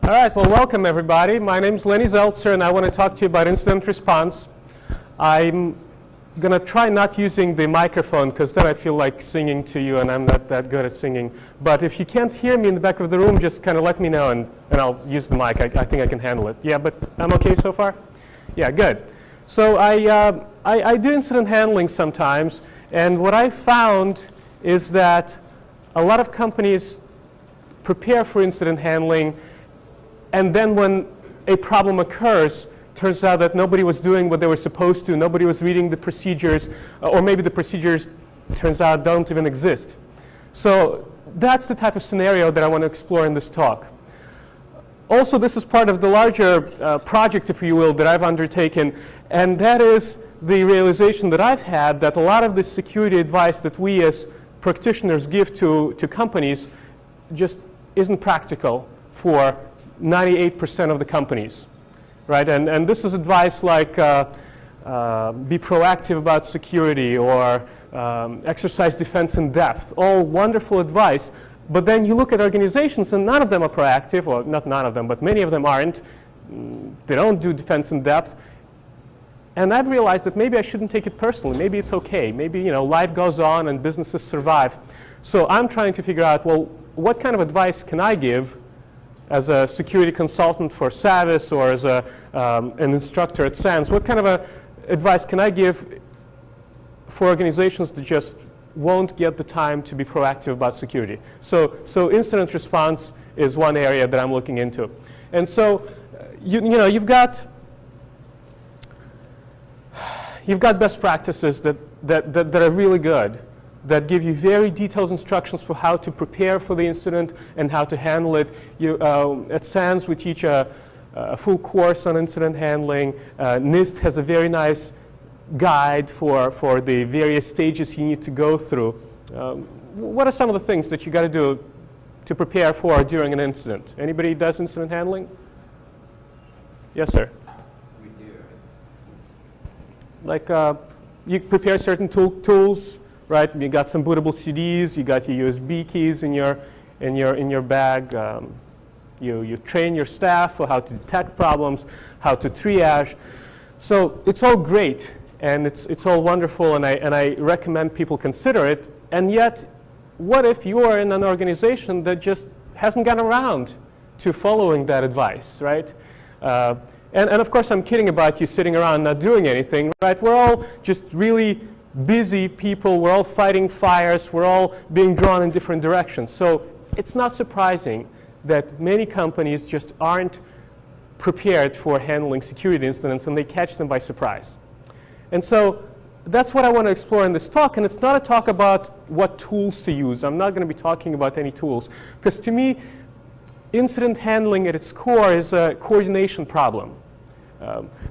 All right, well, welcome everybody. My name is Lenny Zeltser, and I want to talk to you about incident response. I'm going to try not using the microphone, because then I feel like singing to you, and I'm not that good at singing. But if you can't hear me in the back of the room, just kind of let me know, and I'll use the mic. I think I can handle it. Yeah, but I'm okay so far? Yeah, good. So I do incident handling sometimes, and what I found is that a lot of companies prepare for incident handling, and then when a problem occurs, turns out that nobody was doing what they were supposed to, nobody was reading the procedures, or maybe the procedures, turns out, don't even exist. So that's the type of scenario that I want to explore in this talk. Also, this is part of the larger project, if you will, that I've undertaken, and that is the realization that I've had that a lot of the security advice that we as practitioners give to companies just isn't practical for 98% of the companies, right? And this is advice like be proactive about security, or exercise defense in depth, all wonderful advice. But then you look at organizations and none of them are proactive, or not none of them, but many of them aren't. They don't do defense in depth. And I've realized that maybe I shouldn't take it personally. Maybe it's okay. Maybe, life goes on and businesses survive. So I'm trying to figure out, well, what kind of advice can I give as a security consultant for Savis, or as an instructor at SANS? What kind of advice can I give for organizations that just won't get the time to be proactive about security? So incident response is one area that I'm looking into. And so you've got best practices that are really good, that give you very detailed instructions for how to prepare for the incident and how to handle it. At SANS, we teach a full course on incident handling. NIST has a very nice guide for the various stages you need to go through. What are some of the things that you got to do to prepare for during an incident? Anybody does incident handling? Yes, sir. We do. Like you prepare certain tools, right? You got some bootable CDs. You got your USB keys in your bag. You train your staff for how to detect problems, how to triage. So it's all great. And it's all wonderful, and I recommend people consider it. And yet, what if you are in an organization that just hasn't gotten around to following that advice, right? And of course, I'm kidding about you sitting around not doing anything, right? We're all just really busy people. We're all fighting fires. We're all being drawn in different directions. So it's not surprising that many companies just aren't prepared for handling security incidents, and they catch them by surprise. And so that's what I want to explore in this talk. And it's not a talk about what tools to use. I'm not going to be talking about any tools. Because to me, incident handling at its core is a coordination problem.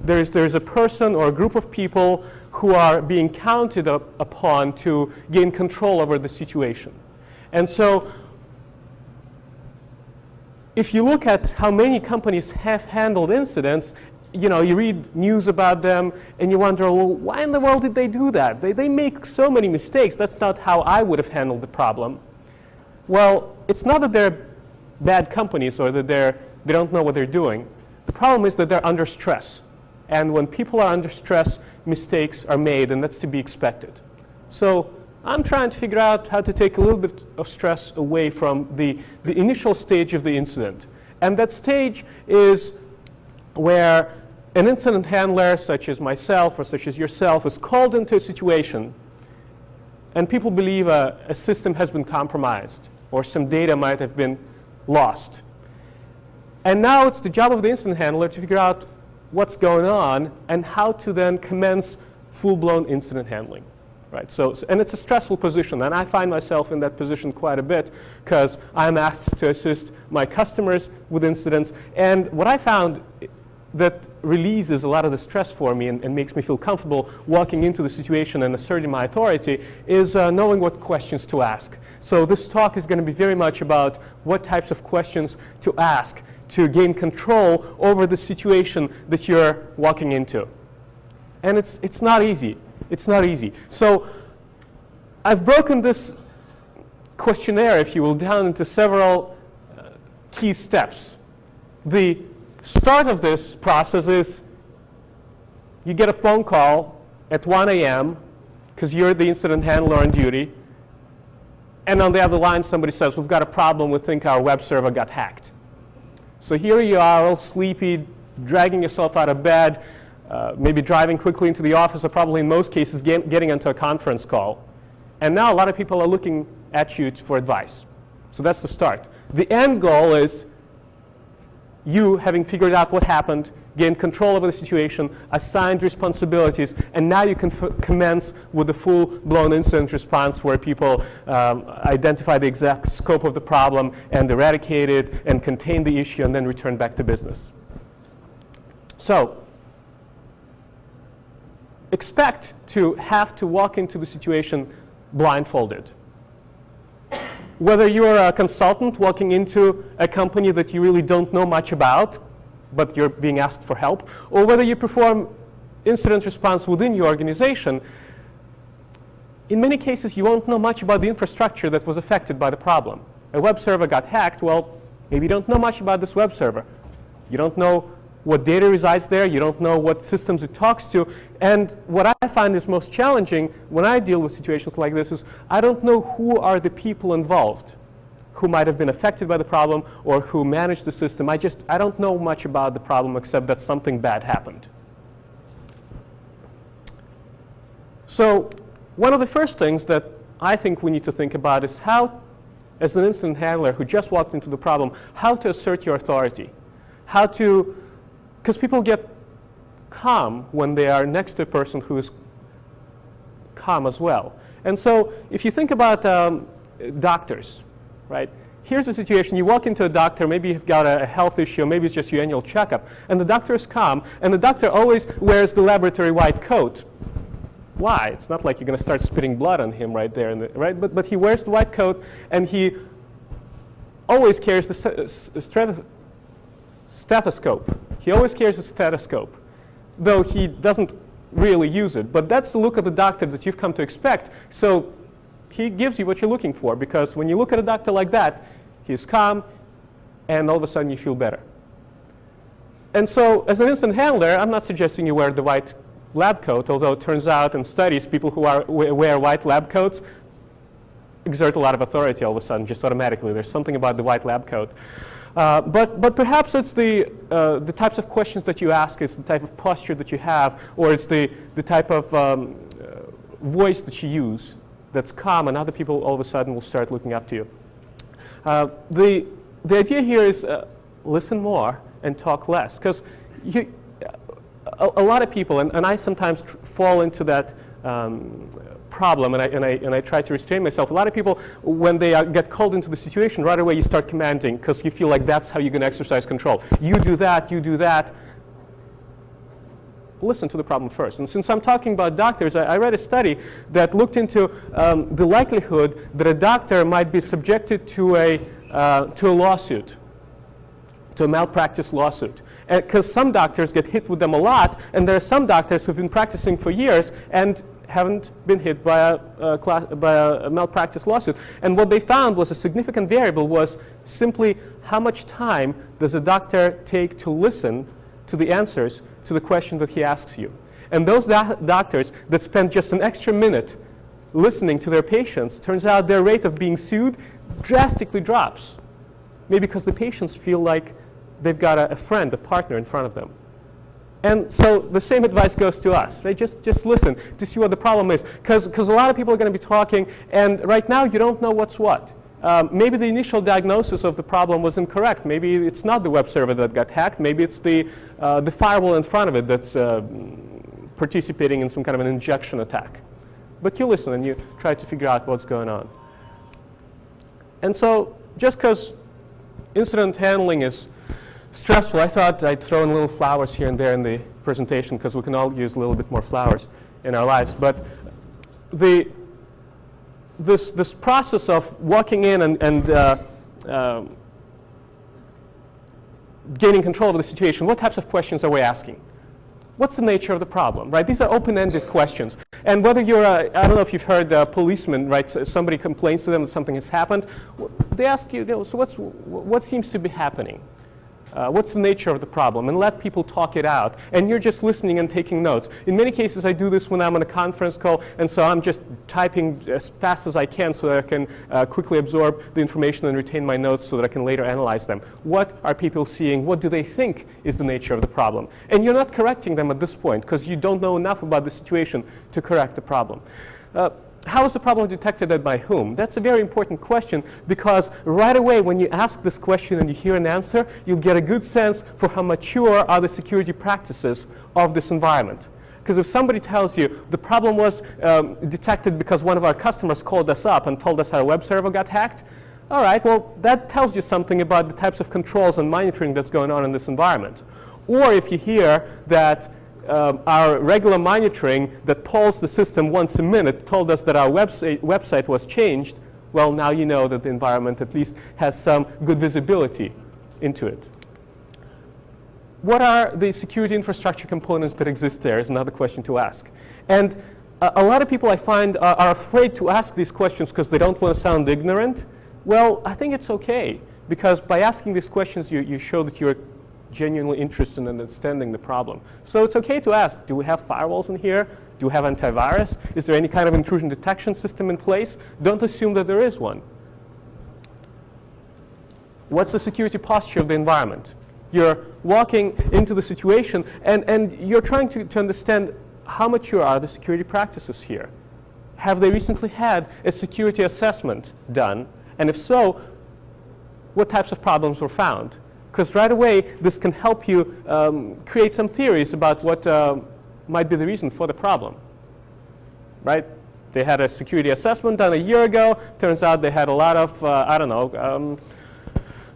There's a person or a group of people who are being counted upon to gain control over the situation. And so if you look at how many companies have handled incidents, you read news about them, and you wonder, well, why in the world did they do that? They make so many mistakes. That's not how I would have handled the problem. Well, it's not that they're bad companies or that they don't know what they're doing. The problem is that they're under stress. And when people are under stress, mistakes are made, and that's to be expected. So I'm trying to figure out how to take a little bit of stress away from the initial stage of the incident. And that stage is where an incident handler, such as myself or such as yourself, is called into a situation, and people believe a system has been compromised or some data might have been lost. And now it's the job of the incident handler to figure out what's going on and how to then commence full-blown incident handling. Right? And it's a stressful position, and I find myself in that position quite a bit because I'm asked to assist my customers with incidents. And what I found that releases a lot of the stress for me and makes me feel comfortable walking into the situation and asserting my authority is knowing what questions to ask. So this talk is going to be very much about what types of questions to ask to gain control over the situation that you're walking into. And it's not easy. It's not easy. So I've broken this questionnaire, if you will, down into several key steps. the start of this process is you get a phone call at 1 a.m. because you're the incident handler on duty, and on the other line somebody says, we've got a problem, we think our web server got hacked. So here you are, all sleepy, dragging yourself out of bed, maybe driving quickly into the office, or probably in most cases getting onto a conference call. And now a lot of people are looking at you for advice. So that's the start. The end goal is you having figured out what happened, gained control over the situation, assigned responsibilities, and now you can commence with the full-blown incident response where people identify the exact scope of the problem and eradicate it and contain the issue and then return back to business. So expect to have to walk into the situation blindfolded. Whether you're a consultant walking into a company that you really don't know much about, but you're being asked for help, or whether you perform incident response within your organization, in many cases you won't know much about the infrastructure that was affected by the problem. A web server got hacked, well, maybe you don't know much about this web server. You don't know what data resides there, you don't know what systems it talks to, and what I find is most challenging when I deal with situations like this is I don't know who are the people involved who might have been affected by the problem or who manage the system. I don't know much about the problem except that something bad happened. So one of the first things that I think we need to think about is how, as an incident handler who just walked into the problem, how to assert your authority. How to, because people get calm when they are next to a person who is calm as well. And so if you think about doctors, right? Here's a situation, you walk into a doctor, maybe you've got a health issue, maybe it's just your annual checkup, and the doctor is calm, and the doctor always wears the laboratory white coat. Why? It's not like you're going to start spitting blood on him right there, right? But he wears the white coat, and he always carries the stethoscope. He always carries a stethoscope, though he doesn't really use it. But that's the look of the doctor that you've come to expect. So he gives you what you're looking for, because when you look at a doctor like that, he's calm, and all of a sudden you feel better. And so as an incident handler, I'm not suggesting you wear the white lab coat, although it turns out in studies, people who wear white lab coats exert a lot of authority all of a sudden, just automatically. There's something about the white lab coat. But perhaps it's the types of questions that you ask, it's the type of posture that you have, or it's the type of voice that you use that's calm, and other people all of a sudden will start looking up to you. The idea here is listen more and talk less, because a lot of people, and I sometimes fall into that problem, and I try to restrain myself. A lot of people, when they get called into the situation, right away you start commanding, because you feel like that's how you're going to exercise control. You do that, you do that. Listen to the problem first. And since I'm talking about doctors, I read a study that looked into the likelihood that a doctor might be subjected to a lawsuit, to a malpractice lawsuit. Because some doctors get hit with them a lot, and there are some doctors who've been practicing for years and haven't been hit by a malpractice lawsuit. And what they found was a significant variable was simply how much time does a doctor take to listen to the answers to the question that he asks you. And those doctors that spend just an extra minute listening to their patients, turns out their rate of being sued drastically drops. Maybe because the patients feel like they've got a friend, a partner in front of them. And so the same advice goes to us, right? Just listen to see what the problem is. Because a lot of people are going to be talking, and right now you don't know what's what. Maybe the initial diagnosis of the problem was incorrect. Maybe it's not the web server that got hacked. Maybe it's the firewall in front of it that's participating in some kind of an injection attack. But you listen and you try to figure out what's going on. And so just because incident handling is stressful, I thought I'd throw in little flowers here and there in the presentation, because we can all use a little bit more flowers in our lives. But this process of walking in and gaining control of the situation, what types of questions are we asking? What's the nature of the problem, right? These are open-ended questions. And whether you're I don't know if you've heard policemen, right? So somebody complains to them that something has happened. They ask you, so what seems to be happening? What's the nature of the problem? And let people talk it out. And you're just listening and taking notes. In many cases, I do this when I'm on a conference call, and so I'm just typing as fast as I can so that I can quickly absorb the information and retain my notes so that I can later analyze them. What are people seeing? What do they think is the nature of the problem? And you're not correcting them at this point because you don't know enough about the situation to correct the problem. How is the problem detected and by whom? That's a very important question because right away when you ask this question and you hear an answer, you'll get a good sense for how mature are the security practices of this environment. Because if somebody tells you the problem was detected because one of our customers called us up and told us our web server got hacked, all right, well, that tells you something about the types of controls and monitoring that's going on in this environment. Or if you hear that our regular monitoring that polls the system once a minute told us that our website was changed, well, now you know that the environment at least has some good visibility into it. What are the security infrastructure components that exist there is another question to ask. And a lot of people I find are afraid to ask these questions because they don't want to sound ignorant. Well, I think it's okay, because by asking these questions, you show that you're genuinely interested in understanding the problem. So it's okay to ask, do we have firewalls in here? Do we have antivirus? Is there any kind of intrusion detection system in place? Don't assume that there is one. What's the security posture of the environment? You're walking into the situation and you're trying to understand how mature are the security practices here. Have they recently had a security assessment done? And if so, what types of problems were found? Because right away, this can help you create some theories about what might be the reason for the problem, right? They had a security assessment done a year ago. Turns out they had a lot of, I don't know,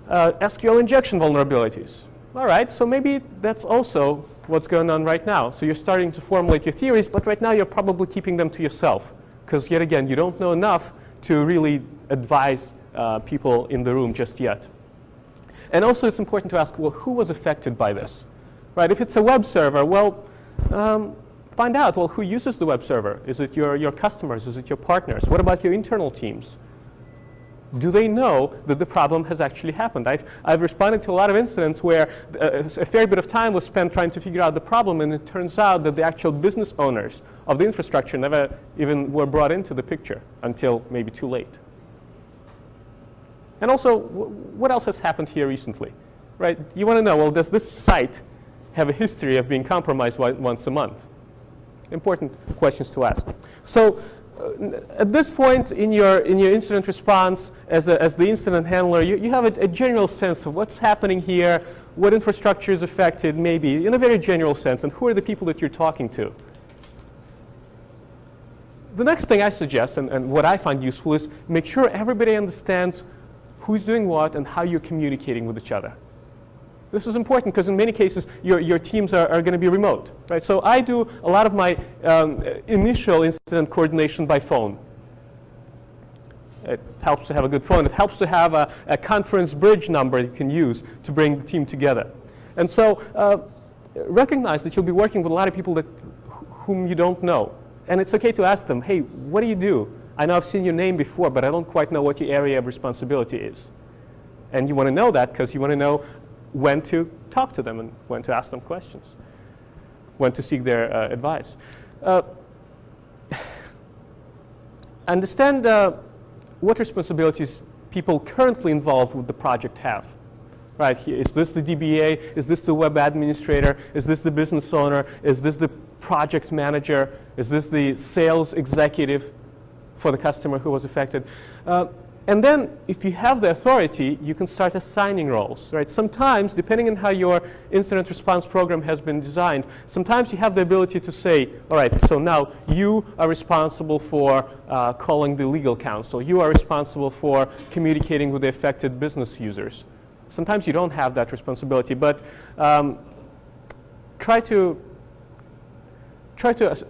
SQL injection vulnerabilities. All right, so maybe that's also what's going on right now. So you're starting to formulate your theories, but right now you're probably keeping them to yourself. Because yet again, you don't know enough to really advise people in the room just yet. And also it's important to ask, well, who was affected by this? Right, if it's a web server, well, find out, well, who uses the web server? Is it your customers? Is it your partners? What about your internal teams? Do they know that the problem has actually happened? I've responded to a lot of incidents where a fair bit of time was spent trying to figure out the problem, and it turns out that the actual business owners of the infrastructure never even were brought into the picture until maybe too late. And also, what else has happened here recently? Right? You want to know, well, does this site have a history of being compromised once a month? Important questions to ask. So at this point in your incident response, as the incident handler, you have a general sense of what's happening here, what infrastructure is affected, maybe, in a very general sense, and who are the people that you're talking to. The next thing I suggest, and what I find useful, is make sure everybody understands who's doing what and how you're communicating with each other. This is important because in many cases your teams are going to be remote, right? So I do a lot of my initial incident coordination by phone. It helps to have a good phone. It helps to have a conference bridge number you can use to bring the team together. And so recognize that you'll be working with a lot of people whom you don't know. And it's okay to ask them, hey, what do you do? I know I've seen your name before, but I don't quite know what your area of responsibility is. And you want to know that because you want to know when to talk to them and when to ask them questions, when to seek their advice. Understand what responsibilities people currently involved with the project have. Right? Is this the DBA? Is this the web administrator? Is this the business owner? Is this the project manager? Is this the sales executive for the customer who was affected? And then, if you have the authority, you can start assigning roles, right? Sometimes, depending on how your incident response program has been designed, sometimes you have the ability to say, all right, so now you are responsible for calling the legal counsel. You are responsible for communicating with the affected business users. Sometimes you don't have that responsibility, but try to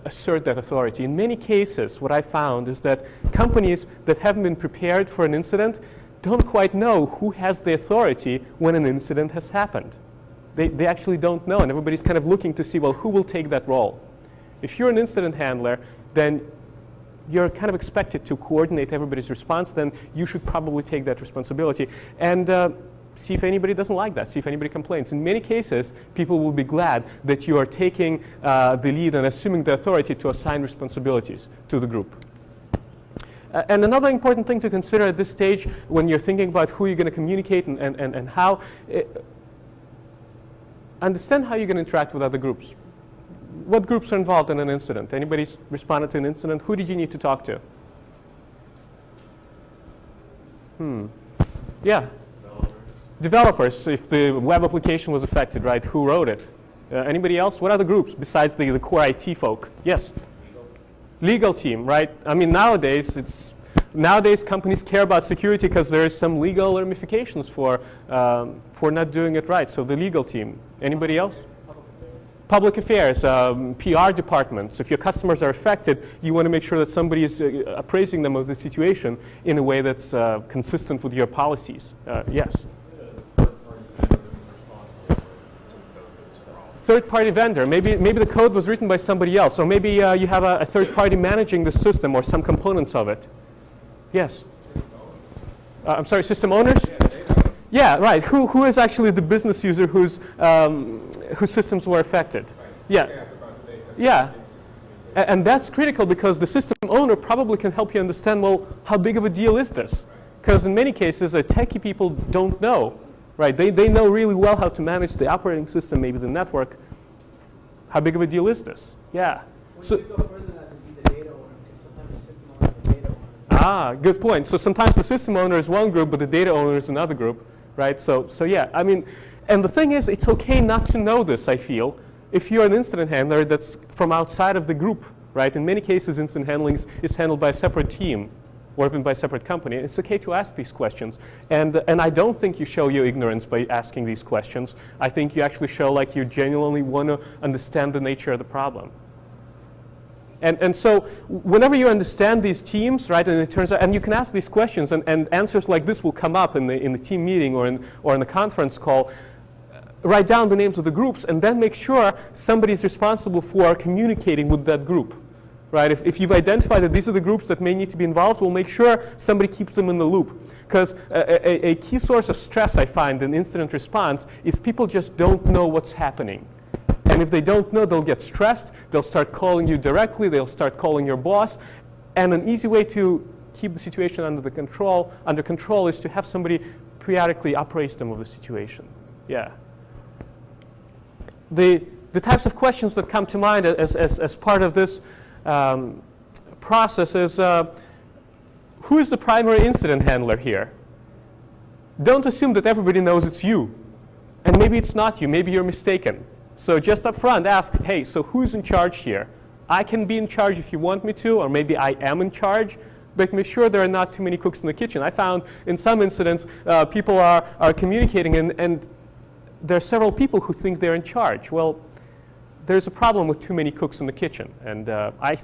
assert that authority. In many cases, what I found is that companies that haven't been prepared for an incident don't quite know who has the authority when an incident has happened. They actually don't know, and everybody's kind of looking to see, well, who will take that role? If you're an incident handler, then you're kind of expected to coordinate everybody's response, then you should probably take that responsibility. And see if anybody doesn't like that, see if anybody complains. In many cases, people will be glad that you are taking the lead and assuming the authority to assign responsibilities to the group. And another important thing to consider at this stage when you're thinking about who you're going to communicate and how, understand how you're going to interact with other groups. What groups are involved in an incident? Anybody's responded to an incident? Who did you need to talk to? Yeah. Developers, if the web application was affected, right? Who wrote it? Anybody else? What other groups besides the core IT folk? Yes? Legal team, right? I mean, nowadays companies care about security because there is some legal ramifications for not doing it right. So the legal team. Anybody else? Public affairs, PR departments. If your customers are affected, you want to make sure that somebody is appraising them of the situation in a way that's consistent with your policies. Yes? Third-party vendor. Maybe the code was written by somebody else, or maybe you have a third party managing the system or some components of it. Yes. I'm sorry, system owners. Yeah, right. Who is actually the business user whose systems were affected? Yeah. Yeah. And that's critical because the system owner probably can help you understand, well, how big of a deal is this? Because in many cases, techie people don't know. Right, they know really well how to manage the operating system, maybe the network. How big of a deal is this? Yeah. So you go further than that to be the data owner, because sometimes the system owner is the data owner. Good point. So sometimes the system owner is one group, but the data owner is another group, right? So yeah, I mean, and the thing is, it's okay not to know this, I feel, if you're an incident handler that's from outside of the group, right? In many cases, incident handling is handled by a separate team, or even by a separate company. It's okay to ask these questions. And I don't think you show your ignorance by asking these questions. I think you actually show like you genuinely want to understand the nature of the problem. And so whenever you understand these teams, right, and it turns out, and you can ask these questions, and answers like this will come up in the team meeting or in the conference call, write down the names of the groups, and then make sure somebody's responsible for communicating with that group. Right? If you've identified that these are the groups that may need to be involved, we'll make sure somebody keeps them in the loop. Because a key source of stress I find in incident response is people just don't know what's happening. And if they don't know, they'll get stressed, they'll start calling you directly, they'll start calling your boss. And an easy way to keep the situation under control is to have somebody periodically appraise them of the situation. Yeah. The types of questions that come to mind as part of this process is who is the primary incident handler here? Don't assume that everybody knows it's you. And maybe it's not you. Maybe you're mistaken. So just up front, ask, hey, so who's in charge here? I can be in charge if you want me to, or maybe I am in charge, but make sure there are not too many cooks in the kitchen. I found in some incidents, people are communicating, and there are several people who think they're in charge. Well, there's a problem with too many cooks in the kitchen. And I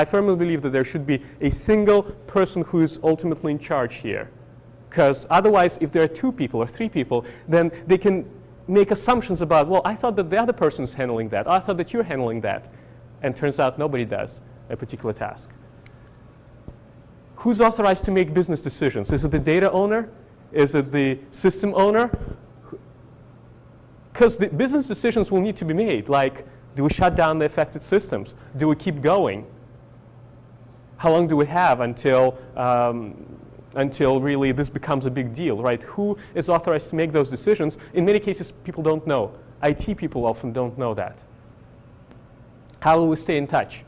firmly believe that there should be a single person who's ultimately in charge here. Because otherwise, if there are 2 people or 3 people, then they can make assumptions about, well, I thought that the other person's handling that. I thought that you're handling that. And turns out nobody does a particular task. Who's authorized to make business decisions? Is it the data owner? Is it the system owner? Because the business decisions will need to be made, like, do we shut down the affected systems? Do we keep going? How long do we have until really this becomes a big deal, right? Who is authorized to make those decisions? In many cases, people don't know. IT people often don't know that. How will we stay in touch?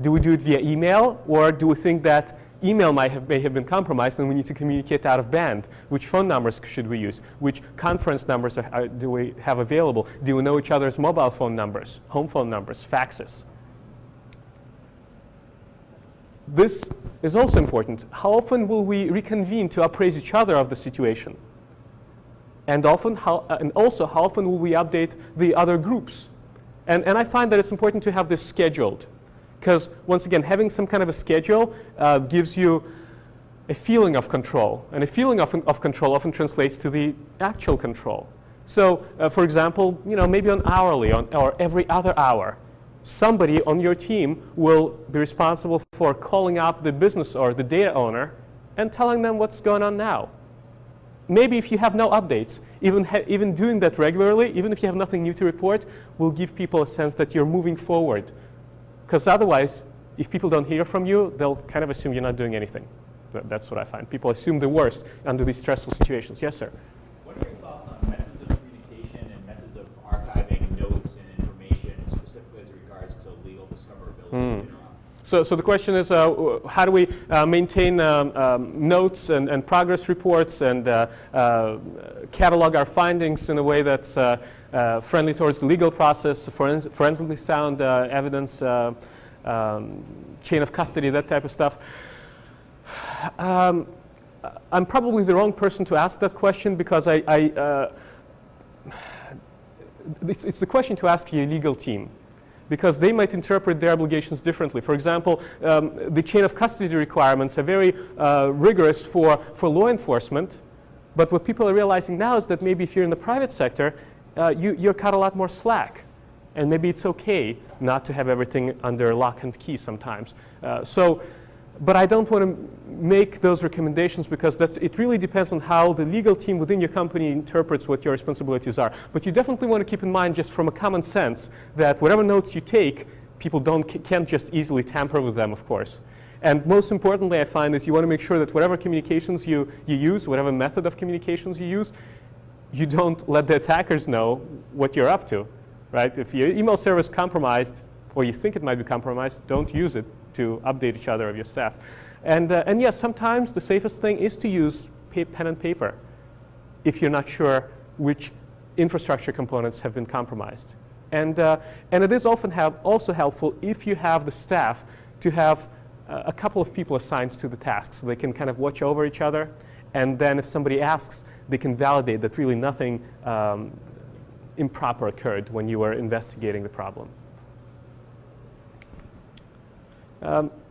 Do we do it via email, or do we think that email may have been compromised and we need to communicate out of band? Which phone numbers should we use? Which conference numbers do we have available? Do we know each other's mobile phone numbers, home phone numbers, faxes? This is also important. How often will we reconvene to appraise each other of the situation? And also, how often will we update the other groups? And I find that it's important to have this scheduled. Because, once again, having some kind of a schedule gives you a feeling of control. And a feeling of control often translates to the actual control. So, for example, maybe on hourly or every other hour, somebody on your team will be responsible for calling up the business or the data owner and telling them what's going on now. maybe if you have no updates, even doing that regularly, even if you have nothing new to report, will give people a sense that you're moving forward. Because otherwise, if people don't hear from you, they'll kind of assume you're not doing anything. That's what I find. People assume the worst under these stressful situations. Yes, sir? What are your thoughts on methods of communication and methods of archiving notes and information, specifically as it regards to legal discoverability? So the question is, how do we maintain notes and progress reports and catalog our findings in a way that's friendly towards the legal process, forensically sound evidence, chain of custody, that type of stuff? I'm probably the wrong person to ask that question because it's the question to ask your legal team, because they might interpret their obligations differently. For example, the chain of custody requirements are very rigorous for law enforcement, but what people are realizing now is that maybe if you're in the private sector, you're cut a lot more slack, and maybe it's okay not to have everything under lock and key sometimes. But I don't want to make those recommendations because it really depends on how the legal team within your company interprets what your responsibilities are. But you definitely want to keep in mind, just from a common sense, that whatever notes you take, people can't just easily tamper with them, of course. And most importantly, I find is you want to make sure that whatever communications you use, whatever method of communications you use, you don't let the attackers know what you're up to, right? If your email server is compromised, or you think it might be compromised, don't use it to update each other of your staff. And yes, sometimes the safest thing is to use pen and paper if you're not sure which infrastructure components have been compromised. And it is often also helpful if you have the staff to have a couple of people assigned to the task, so they can kind of watch over each other, and then if somebody asks, they can validate that really nothing improper occurred when you were investigating the problem.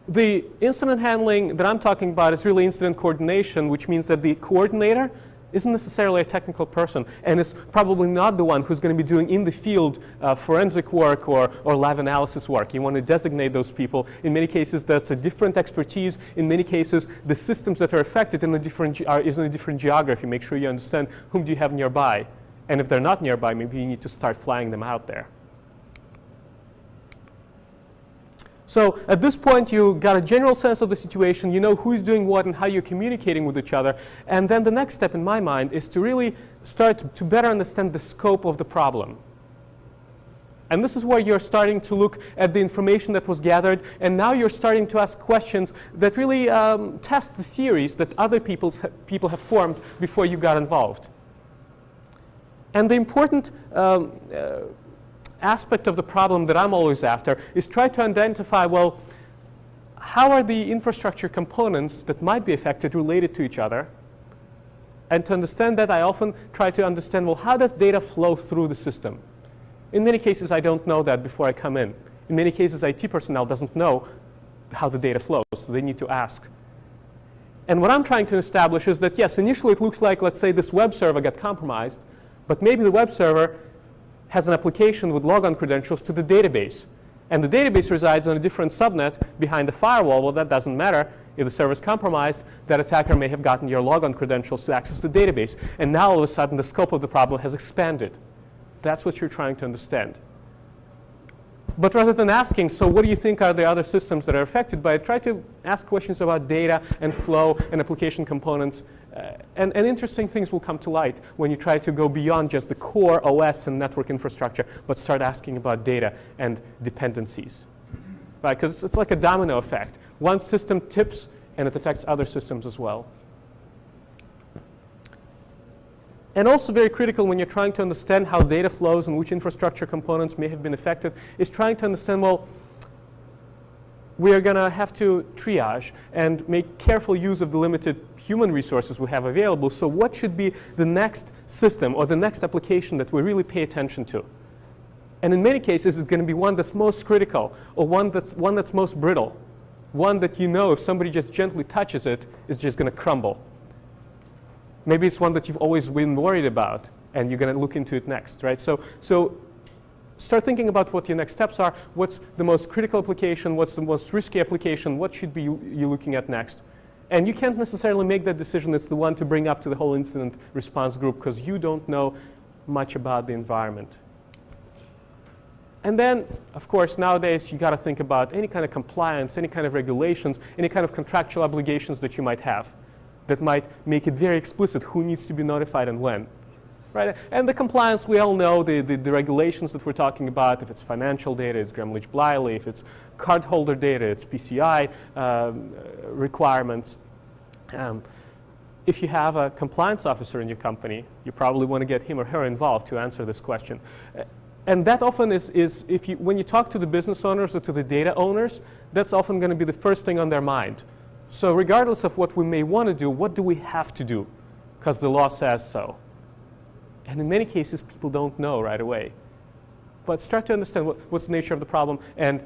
The incident handling that I'm talking about is really incident coordination, which means that the coordinator isn't necessarily a technical person and is probably not the one who's going to be doing in the field forensic work or live analysis work. You want to designate those people. In many cases, that's a different expertise. In many cases, the systems that are affected is in a different geography. Make sure you understand whom do you have nearby. And if they're not nearby, maybe you need to start flying them out there. So at this point, you got a general sense of the situation. You know who's doing what and how you're communicating with each other. And then the next step in my mind is to really start to better understand the scope of the problem. And this is where you're starting to look at the information that was gathered. And now you're starting to ask questions that really test the theories that other people have formed before you got involved. And the important aspect of the problem that I'm always after is try to identify, well, how are the infrastructure components that might be affected related to each other? And to understand that, I often try to understand, well, how does data flow through the system? In many cases, I don't know that before I come in. In many cases, IT personnel doesn't know how the data flows, so they need to ask. And what I'm trying to establish is that, yes, initially it looks like, let's say, this web server got compromised, but maybe the web server has an application with logon credentials to the database. And the database resides on a different subnet behind the firewall. Well, that doesn't matter. If the server is compromised, that attacker may have gotten your logon credentials to access the database. And now all of a sudden, the scope of the problem has expanded. That's what you're trying to understand. But rather than asking, so what do you think are the other systems that are affected by it, try to ask questions about data and flow and application components. And interesting things will come to light when you try to go beyond just the core OS and network infrastructure, but start asking about data and dependencies. Right? Because it's like a domino effect. One system tips, and it affects other systems as well. And also very critical when you're trying to understand how data flows and which infrastructure components may have been affected is trying to understand, well, we are going to have to triage and make careful use of the limited human resources we have available. So what should be the next system or the next application that we really pay attention to? And in many cases, it's going to be one that's most critical or one that's most brittle. One that you know if somebody just gently touches it, it's just going to crumble. Maybe it's one that you've always been worried about, and you're going to look into it next, right? So start thinking about what your next steps are. What's the most critical application? What's the most risky application? What should be you looking at next? And you can't necessarily make that decision. It's the one to bring up to the whole incident response group because you don't know much about the environment. And then, of course, nowadays you got to think about any kind of compliance, any kind of regulations, any kind of contractual obligations that you might have that might make it very explicit who needs to be notified and when. Right? And the compliance, we all know the regulations that we're talking about. If it's financial data, it's Gremlich-Bliley. If it's cardholder data, it's PCI requirements. If you have a compliance officer in your company, you probably want to get him or her involved to answer this question. And that often is when you talk to the business owners or to the data owners, that's often going to be the first thing on their mind. So regardless of what we may want to do, what do we have to do? Because the law says so. And in many cases, people don't know right away. But start to understand what's the nature of the problem and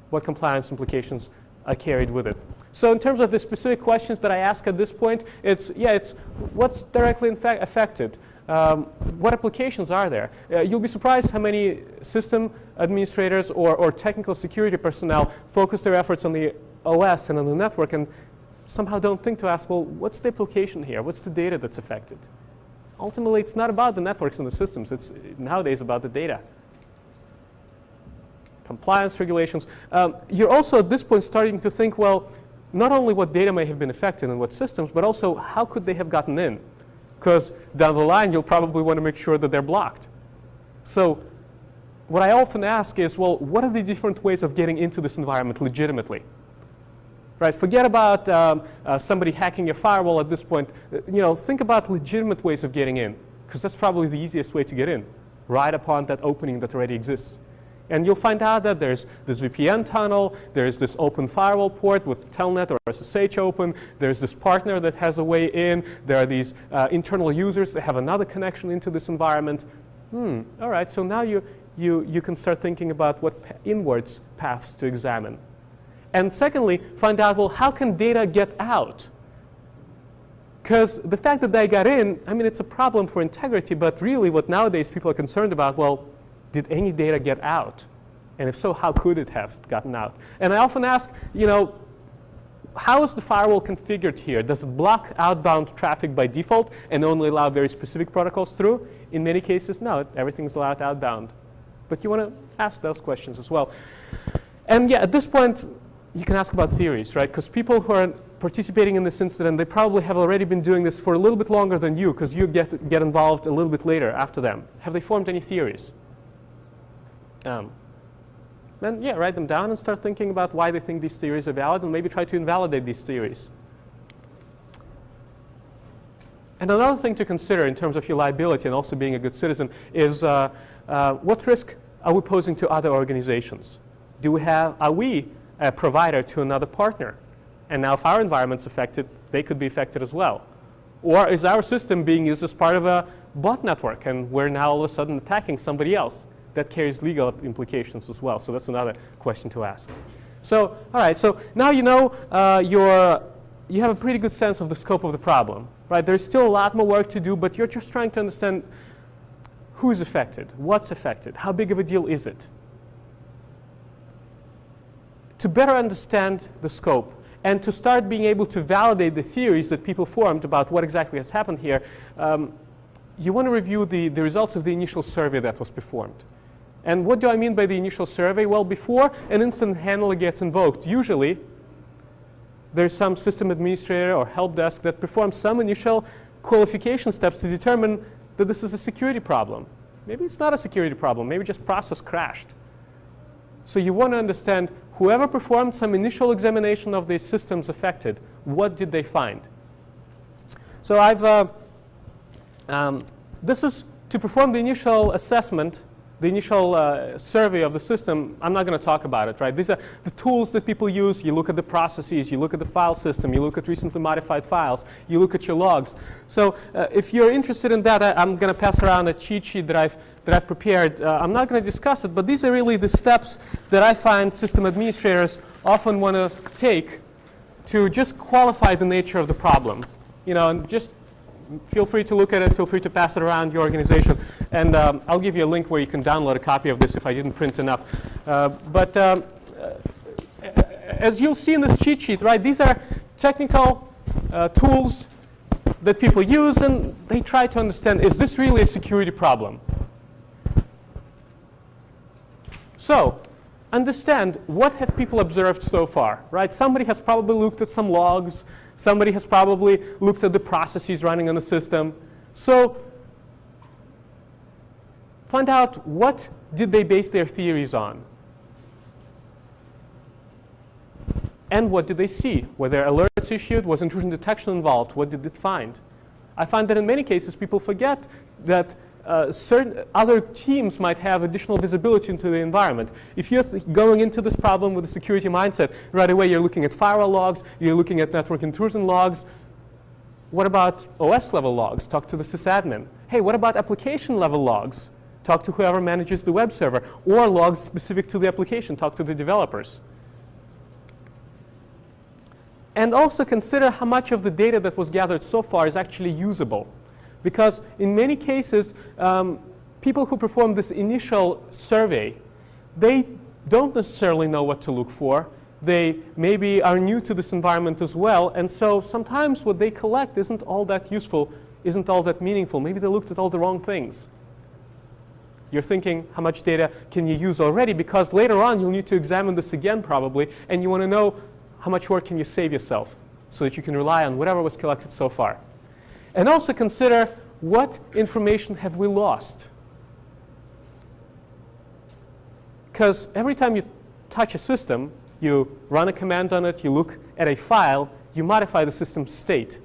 what compliance implications are carried with it. So in terms of the specific questions that I ask at this point, it's what's directly affected? What applications are there? You'll be surprised how many system administrators or technical security personnel focus their efforts on the OS and on the network and somehow don't think to ask, well, what's the application here? What's the data that's affected? Ultimately, it's not about the networks and the systems. It's nowadays about the data. Compliance regulations. You're also at this point starting to think, well, not only what data may have been affected and what systems, but also how could they have gotten in? Because down the line, you'll probably want to make sure that they're blocked. So what I often ask is, well, what are the different ways of getting into this environment legitimately? Right, forget about somebody hacking your firewall at this point. Think about legitimate ways of getting in, because that's probably the easiest way to get in, right upon that opening that already exists. And you'll find out that there's this VPN tunnel, there's this open firewall port with Telnet or SSH open, there's this partner that has a way in, there are these internal users that have another connection into this environment. All right, so now you can start thinking about what inwards paths to examine. And secondly, find out, well, how can data get out? Because the fact that they got in, I mean, it's a problem for integrity, but really what nowadays people are concerned about, well, did any data get out? And if so, how could it have gotten out? And I often ask, how is the firewall configured here? Does it block outbound traffic by default and only allow very specific protocols through? In many cases, no, everything's allowed outbound. But you want to ask those questions as well. And yeah, at this point, you can ask about theories, right? Because people who are participating in this incident, they probably have already been doing this for a little bit longer than you, because you get involved a little bit later after them. Have they formed any theories? Then yeah, write them down and start thinking about why they think these theories are valid, and maybe try to invalidate these theories. And another thing to consider in terms of your liability and also being a good citizen is what risk are we posing to other organizations? Are we a provider to another partner? And now if our environment's affected, they could be affected as well. Or is our system being used as part of a bot network and we're now all of a sudden attacking somebody else? That carries legal implications as well. So that's another question to ask. So, all right, so now you have a pretty good sense of the scope of the problem, right? There's still a lot more work to do, but you're just trying to understand who is affected, what's affected, how big of a deal is it? To better understand the scope and to start being able to validate the theories that people formed about what exactly has happened here, you want to review the results of the initial survey that was performed. And what do I mean by the initial survey? Well, before an incident handler gets invoked, usually there's some system administrator or help desk that performs some initial qualification steps to determine that this is a security problem. Maybe it's not a security problem. Maybe just process crashed. So you want to understand whoever performed some initial examination of the systems affected, what did they find? So this is to perform the initial assessment, the initial survey of the system. I'm not going to talk about it, right? These are the tools that people use. You look at the processes, you look at the file system, you look at recently modified files, you look at your logs. So if you're interested in that, I'm going to pass around a cheat sheet that I've prepared. I'm not going to discuss it, but these are really the steps that I find system administrators often want to take to just qualify the nature of the problem. And just feel free to look at it, feel free to pass it around your organization, and I'll give you a link where you can download a copy of this if I didn't print enough. But as you'll see in this cheat sheet, right, these are technical tools that people use, and they try to understand, is this really a security problem? So, understand what have people observed so far, right? Somebody has probably looked at some logs. Somebody has probably looked at the processes running on the system. So, find out what did they base their theories on? And what did they see? Were there alerts issued? Was intrusion detection involved? What did it find? I find that in many cases people forget that certain other teams might have additional visibility into the environment. If you're going into this problem with a security mindset, right away you're looking at firewall logs, you're looking at network intrusion logs. What about OS level logs? Talk to the sysadmin. Hey, what about application level logs? Talk to whoever manages the web server. Or logs specific to the application. Talk to the developers. And also consider how much of the data that was gathered so far is actually usable. Because in many cases, people who perform this initial survey, they don't necessarily know what to look for. They maybe are new to this environment as well. And so sometimes what they collect isn't all that useful, isn't all that meaningful. Maybe they looked at all the wrong things. You're thinking, how much data can you use already? Because later on, you'll need to examine this again probably. And you want to know how much work can you save yourself so that you can rely on whatever was collected so far. And also consider, what information have we lost? Because every time you touch a system, you run a command on it, you look at a file, you modify the system's state.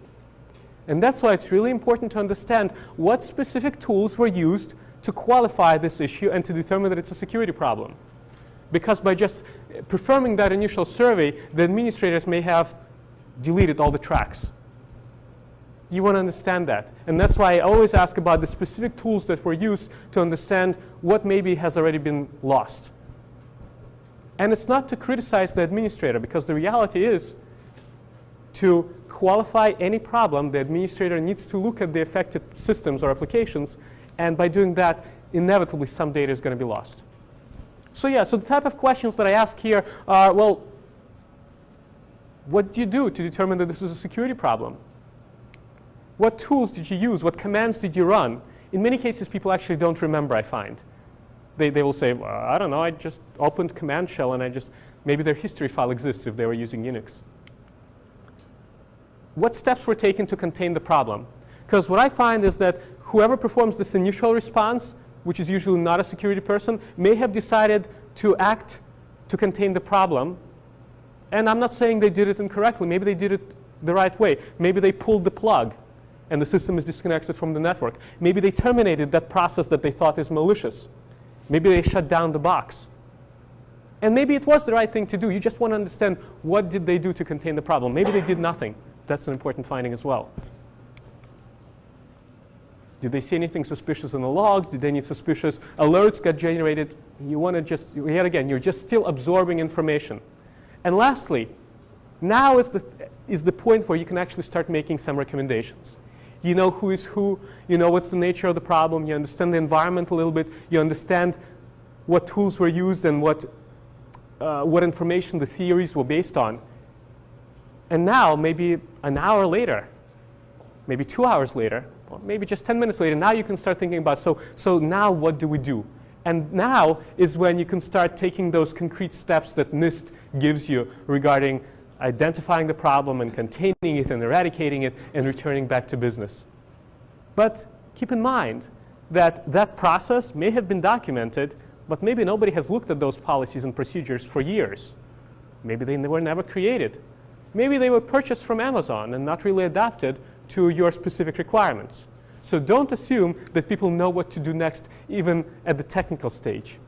And that's why it's really important to understand what specific tools were used to qualify this issue and to determine that it's a security problem. Because by just performing that initial survey, the administrators may have deleted all the tracks. You want to understand that. And that's why I always ask about the specific tools that were used to understand what maybe has already been lost. And it's not to criticize the administrator, because the reality is, to qualify any problem, the administrator needs to look at the affected systems or applications, and by doing that, inevitably some data is going to be lost. So yeah, so the type of questions that I ask here are, well, what do you do to determine that this is a security problem? What tools did you use? What commands did you run? In many cases, people actually don't remember, I find. They will say, well, I don't know, I just opened command shell and maybe their history file exists if they were using Unix. What steps were taken to contain the problem? Because what I find is that whoever performs this initial response, which is usually not a security person, may have decided to act to contain the problem. And I'm not saying they did it incorrectly. Maybe they did it the right way. Maybe they pulled the plug and the system is disconnected from the network. Maybe they terminated that process that they thought is malicious. Maybe they shut down the box. And maybe it was the right thing to do. You just want to understand, what did they do to contain the problem? Maybe they did nothing. That's an important finding as well. Did they see anything suspicious in the logs? Did any suspicious alerts get generated? You want to just, yet again, you're just still absorbing information. And lastly, now is the point where you can actually start making some recommendations. You know who is who, you know what's the nature of the problem, you understand the environment a little bit, you understand what tools were used and what information the theories were based on. And now, maybe an hour later, maybe 2 hours later, or maybe just 10 minutes later, now you can start thinking about, so now what do we do? And now is when you can start taking those concrete steps that NIST gives you regarding identifying the problem and containing it and eradicating it and returning back to business. But keep in mind that that process may have been documented, but maybe nobody has looked at those policies and procedures for years. Maybe they were never created. Maybe they were purchased from Amazon and not really adapted to your specific requirements. So don't assume that people know what to do next, even at the technical stage.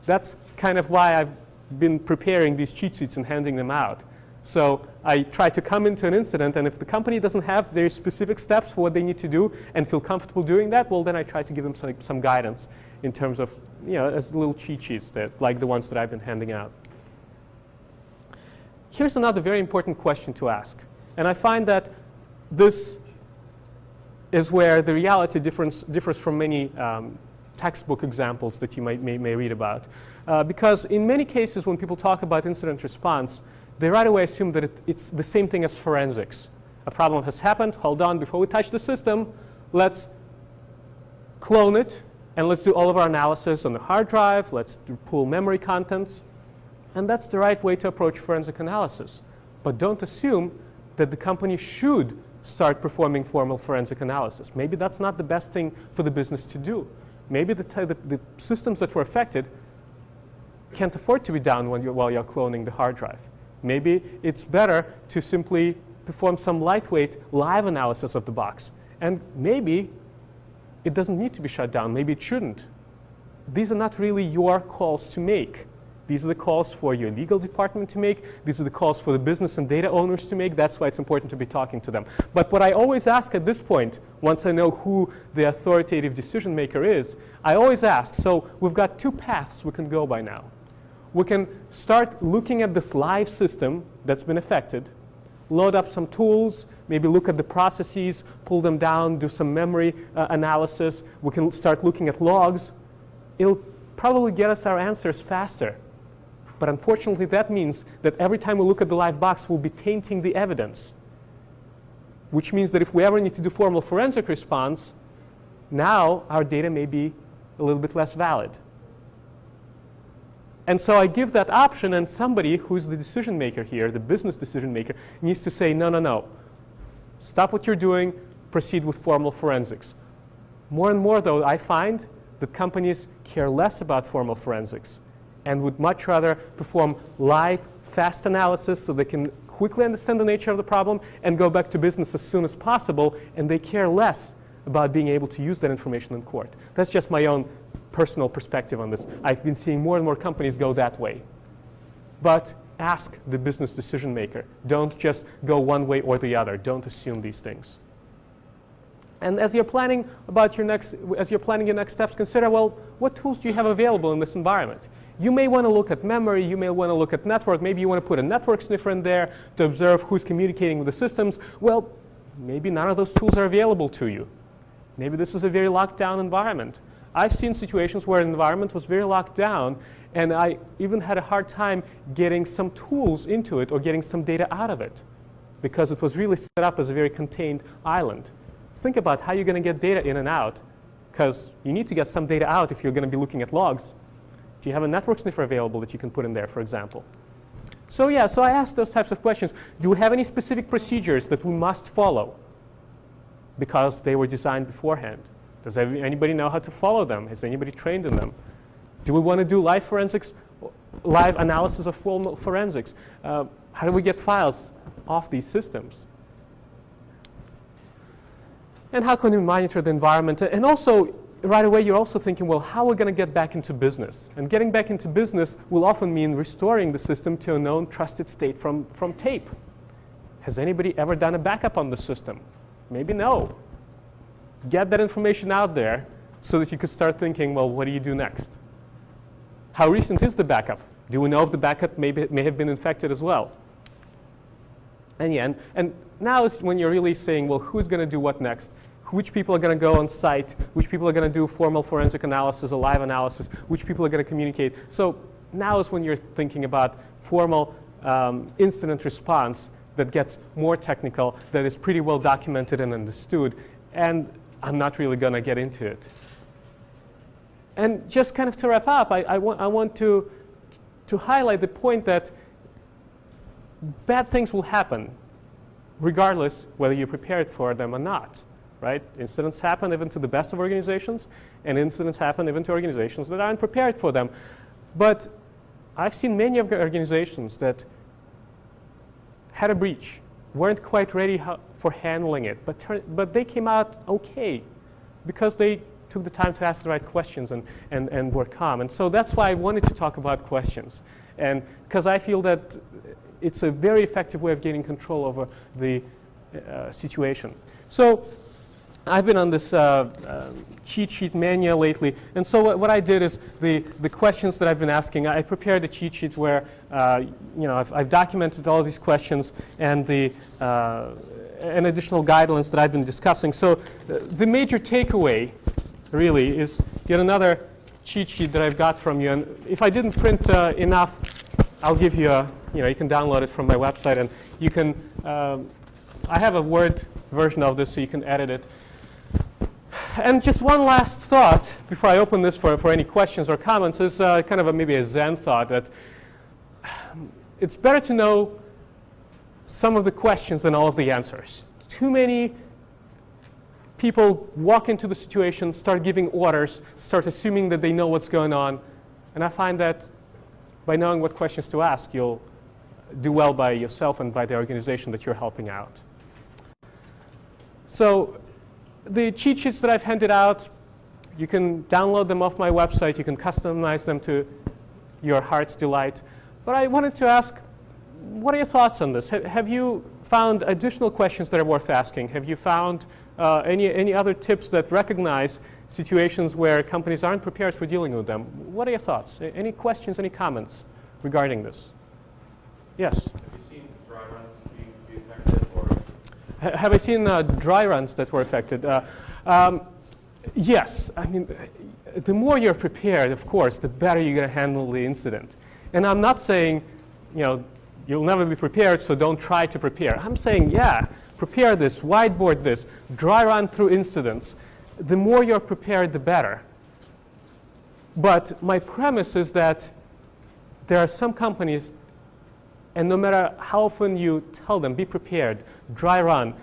That's kind of why I've been preparing these cheat sheets and handing them out. So I try to come into an incident, and if the company doesn't have their specific steps for what they need to do and feel comfortable doing that, well, then I try to give them some guidance in terms of, as little cheat sheets like the ones that I've been handing out. Here's another very important question to ask. And I find that this is where the reality differs from many textbook examples that you may read about. Because in many cases, when people talk about incident response, they right away assume that it's the same thing as forensics. a problem has happened. Hold on, before we touch the system, let's clone it, and let's do all of our analysis on the hard drive. Let's pull memory contents. And that's the right way to approach forensic analysis. But don't assume that the company should start performing formal forensic analysis. Maybe that's not the best thing for the business to do. Maybe the systems that were affected can't afford to be down while you're cloning the hard drive. Maybe it's better to simply perform some lightweight live analysis of the box. And maybe it doesn't need to be shut down. Maybe it shouldn't. These are not really your calls to make. These are the calls for your legal department to make. These are the calls for the business and data owners to make. That's why it's important to be talking to them. But what I always ask at this point, once I know who the authoritative decision maker is, I always ask, so we've got two paths we can go by now. We can start looking at this live system that's been affected, load up some tools, maybe look at the processes, pull them down, do some memory analysis. We can start looking at logs. It'll probably get us our answers faster. But unfortunately, that means that every time we look at the live box, we'll be tainting the evidence, which means that if we ever need to do formal forensic response, now our data may be a little bit less valid. And so I give that option, and somebody who's the decision maker here, the business decision maker, needs to say, no, no, no. Stop what you're doing, proceed with formal forensics. More and more, though, I find that companies care less about formal forensics and would much rather perform live, fast analysis so they can quickly understand the nature of the problem and go back to business as soon as possible, and they care less about being able to use that information in court. That's just my own personal perspective on this. I've been seeing more and more companies go that way. But ask the business decision maker. Don't just go one way or the other. Don't assume these things. And as you're planning your next steps, consider, well, what tools do you have available in this environment? You may want to look at memory, you may want to look at network, maybe you want to put a network sniffer in there to observe who's communicating with the systems. Well, maybe none of those tools are available to you. Maybe this is a very locked down environment. I've seen situations where an environment was very locked down, and I even had a hard time getting some tools into it or getting some data out of it because it was really set up as a very contained island. Think about how you're going to get data in and out, because you need to get some data out if you're going to be looking at logs. Do you have a network sniffer available that you can put in there, for example? So yeah, so I asked those types of questions. Do we have any specific procedures that we must follow because they were designed beforehand? Does anybody know how to follow them? Is anybody trained in them? Do we want to do live forensics, live analysis of formal forensics? How do we get files off these systems? And how can we monitor the environment? And also, right away, you're also thinking, well, how are we going to get back into business? And getting back into business will often mean restoring the system to a known trusted state from tape. Has anybody ever done a backup on the system? Maybe no. Get that information out there so that you could start thinking, well, what do you do next? How recent is the backup? Do we know if the backup may have been infected as well? And now is when you're really saying, well, who's going to do what next? Which people are going to go on site? Which people are going to do formal forensic analysis or live analysis? Which people are going to communicate? So now is when you're thinking about formal incident response that gets more technical, that is pretty well documented and understood. And I'm not really going to get into it. And just kind of to wrap up, I want to highlight the point that bad things will happen regardless whether you're prepared for them or not. Right? Incidents happen even to the best of organizations, and incidents happen even to organizations that aren't prepared for them. But I've seen many of the organizations that had a breach, weren't quite ready for handling it, but they came out okay because they took the time to ask the right questions and were calm. And so that's why I wanted to talk about questions, and because I feel that it's a very effective way of gaining control over the situation. So I've been on this cheat sheet mania lately, and so what I did is the questions that I've been asking, I prepared a cheat sheet where I've documented all these questions and the additional guidelines that I've been discussing. So the major takeaway really is yet another cheat sheet that I've got from you, and if I didn't print enough, I'll give you you can download it from my website, and you can I have a Word version of this so you can edit it. And just one last thought before I open this for any questions or comments is kind of maybe a Zen thought that it's better to know some of the questions than all of the answers. Too many people walk into the situation, start giving orders, start assuming that they know what's going on. And I find that by knowing what questions to ask, you'll do well by yourself and by the organization that you're helping out. So the cheat sheets that I've handed out, you can download them off my website. You can customize them to your heart's delight. But I wanted to ask, what are your thoughts on this? Have you found additional questions that are worth asking? Have you found any other tips that recognize situations where companies aren't prepared for dealing with them? What are your thoughts? Any questions, any comments regarding this? Yes? Have you seen dry runs be effective? Or? Have I seen dry runs that were affected? Yes. I mean, the more you're prepared, of course, the better you're going to handle the incident. And I'm not saying, you'll never be prepared, so don't try to prepare. I'm saying, yeah, prepare this, whiteboard this, dry run through incidents. The more you're prepared, the better. But my premise is that there are some companies, and no matter how often you tell them, be prepared, dry run,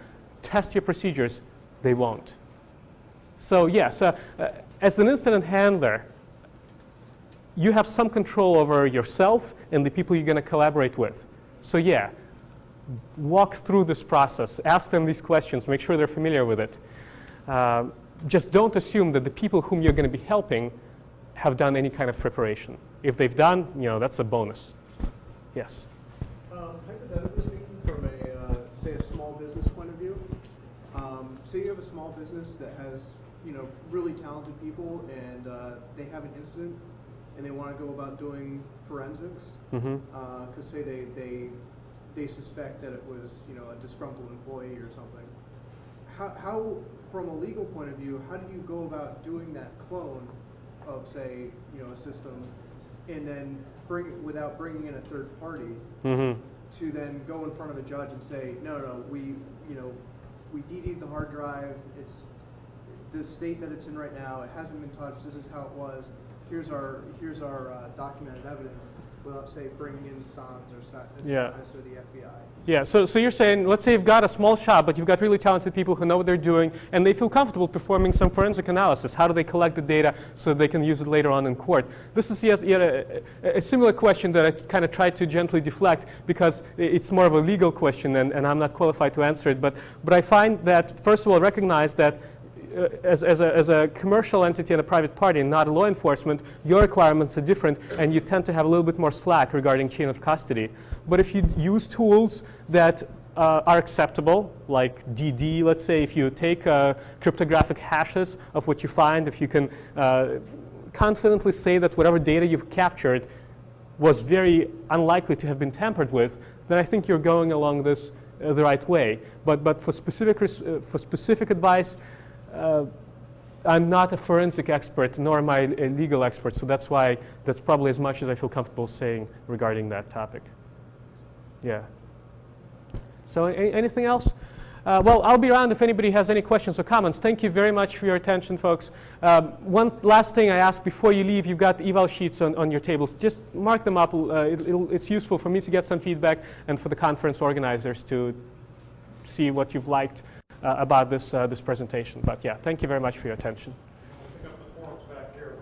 test your procedures, they won't. So yes, as an incident handler, you have some control over yourself and the people you're going to collaborate with. So yeah, walk through this process, ask them these questions, make sure they're familiar with it. Just don't assume that the people whom you're going to be helping have done any kind of preparation. If they've done, that's a bonus. Yes? Hypothetically speaking, from say a small business point of view, say you have a small business that has really talented people and they have an incident and they want to go about doing forensics because say they suspect that it was a disgruntled employee or something. How from a legal point of view, how do you go about doing that clone of say a system and then without bringing in a third party to then go in front of a judge and say no we DD'd the hard drive, it's the state that it's in right now, it hasn't been touched, this is how it was, here's our documented evidence, without say bringing in SANS or SANS or the FBI. Yeah, so you're saying, let's say you've got a small shop, but you've got really talented people who know what they're doing, and they feel comfortable performing some forensic analysis. How do they collect the data so they can use it later on in court? This is yet a similar question that I kind of tried to gently deflect because it's more of a legal question, and I'm not qualified to answer it. But I find that, first of all, recognize that as a commercial entity and a private party, not a law enforcement, your requirements are different, and you tend to have a little bit more slack regarding chain of custody. But if you use tools that are acceptable, like DD, let's say, if you take cryptographic hashes of what you find, if you can confidently say that whatever data you've captured was very unlikely to have been tampered with, then I think you're going along this the right way. But for specific advice, I'm not a forensic expert, nor am I a legal expert, so that's probably as much as I feel comfortable saying regarding that topic. Yeah. So anything else? Well, I'll be around if anybody has any questions or comments. Thank you very much for your attention, folks. One last thing I ask before you leave, you've got eval sheets on your tables. Just mark them up. It's useful for me to get some feedback and for the conference organizers to see what you've liked about this presentation. But yeah, thank you very much for your attention. Pick up the forms back here.